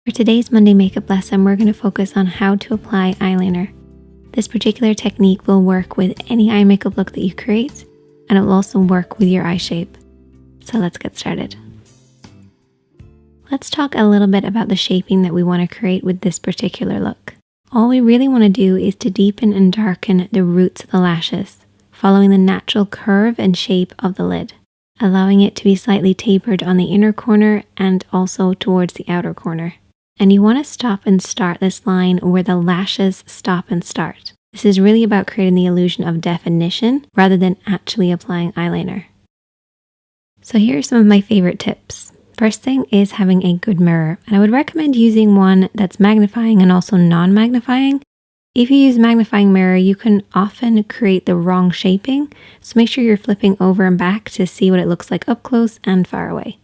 For today's Monday makeup lesson, we're going to focus on how to apply eyeliner. This particular technique will work with any eye makeup look that you create, and it will also work with your eye shape. So let's get started. Let's talk a little bit about the shaping that we want to create with this particular look. All we really want to do is to deepen and darken the roots of the lashes, following the natural curve and shape of the lid, allowing it to be slightly tapered on the inner corner and also towards the outer corner. And you want to stop and start this line where the lashes stop and start. This is really about creating the illusion of definition rather than actually applying eyeliner. So here are some of my favorite tips. First thing is having a good mirror, and I would recommend using one that's magnifying and also non-magnifying. If you use magnifying mirror, you can often create the wrong shaping, so make sure you're flipping over and back to see what it looks like up close and far away.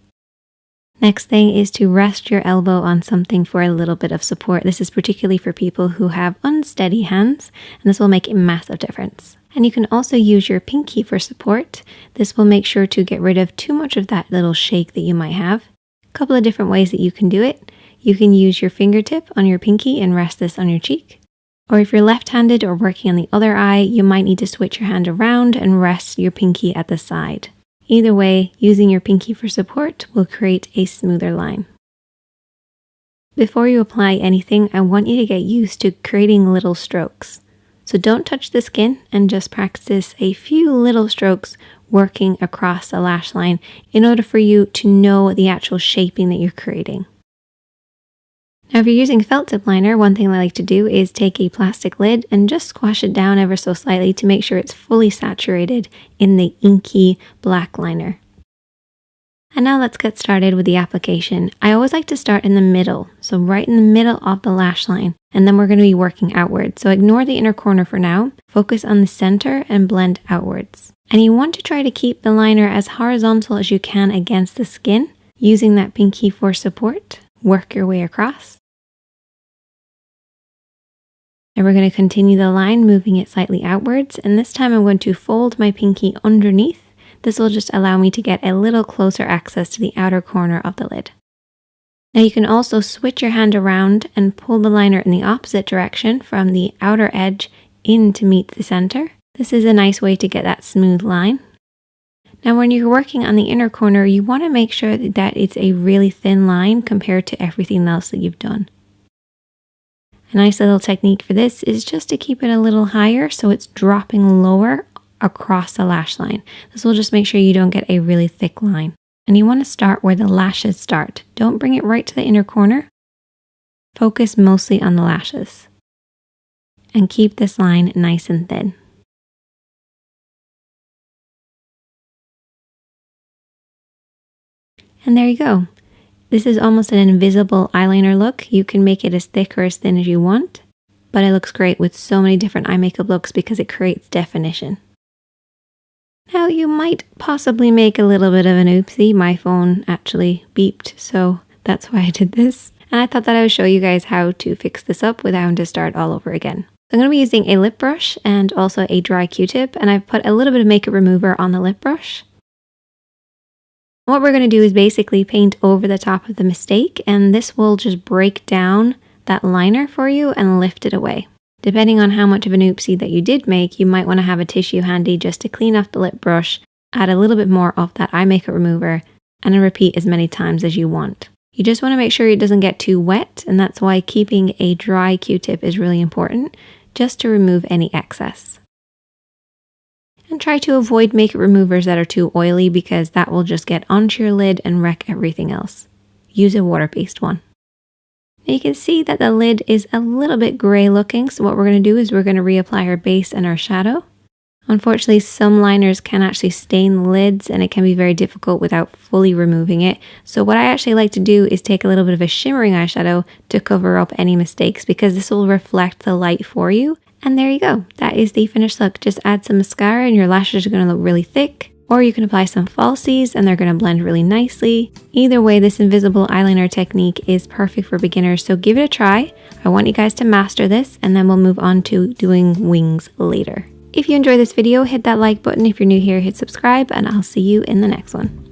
Next thing is to rest your elbow on something for a little bit of support. This is particularly for people who have unsteady hands, and this will make a massive difference. And you can also use your pinky for support. This will make sure to get rid of too much of that little shake that you might have. A couple of different ways that you can do it. You can use your fingertip on your pinky and rest this on your cheek. Or if you're left-handed or working on the other eye, you might need to switch your hand around and rest your pinky at the side. Either way, using your pinky for support will create a smoother line. Before you apply anything, I want you to get used to creating little strokes. So don't touch the skin and just practice a few little strokes working across the lash line in order for you to know the actual shaping that you're creating. Now if you're using felt tip liner, one thing I like to do is take a plastic lid and just squash it down ever so slightly to make sure it's fully saturated in the inky black liner. And now let's get started with the application. I always like to start in the middle, so right in the middle of the lash line, and then we're going to be working outward. So ignore the inner corner for now, focus on the center and blend outwards. And you want to try to keep the liner as horizontal as you can against the skin, using that pinky for support. Work your way across. And we're going to continue the line, moving it slightly outwards, and this time I'm going to fold my pinky underneath. This will just allow me to get a little closer access to the outer corner of the lid. Now you can also switch your hand around and pull the liner in the opposite direction from the outer edge in to meet the center. This is a nice way to get that smooth line. Now when you're working on the inner corner, you want to make sure that it's a really thin line compared to everything else that you've done. A nice little technique for this is just to keep it a little higher so it's dropping lower across the lash line. This will just make sure you don't get a really thick line. And you want to start where the lashes start. Don't bring it right to the inner corner. Focus mostly on the lashes. And keep this line nice and thin. And there you go. This is almost an invisible eyeliner look. You can make it as thick or as thin as you want, but it looks great with so many different eye makeup looks because it creates definition. Now you might possibly make a little bit of an oopsie. My phone actually beeped, so that's why I did this. And I thought that I would show you guys how to fix this up without having to start all over again. So I'm going to be using a lip brush and also a dry Q-tip, and I've put a little bit of makeup remover on the lip brush. What we're going to do is basically paint over the top of the mistake, and this will just break down that liner for you and lift it away. Depending on how much of an oopsie that you did make, you might want to have a tissue handy just to clean off the lip brush, add a little bit more of that eye makeup remover, and then repeat as many times as you want. You just want to make sure it doesn't get too wet, and that's why keeping a dry Q-tip is really important, just to remove any excess. And try to avoid makeup removers that are too oily because that will just get onto your lid and wreck everything else. Use a water-based one. Now you can see that the lid is a little bit gray looking, so what we're going to do is we're going to reapply our base and our shadow. Unfortunately, some liners can actually stain the lids and it can be very difficult without fully removing it. So what I actually like to do is take a little bit of a shimmering eyeshadow to cover up any mistakes because this will reflect the light for you. And there you go. That is the finished look. Just add some mascara and your lashes are going to look really thick. Or you can apply some falsies and they're going to blend really nicely. Either way, this invisible eyeliner technique is perfect for beginners, so give it a try. I want you guys to master this and then we'll move on to doing wings later. If you enjoyed this video, hit that like button. If you're new here, hit subscribe and I'll see you in the next one.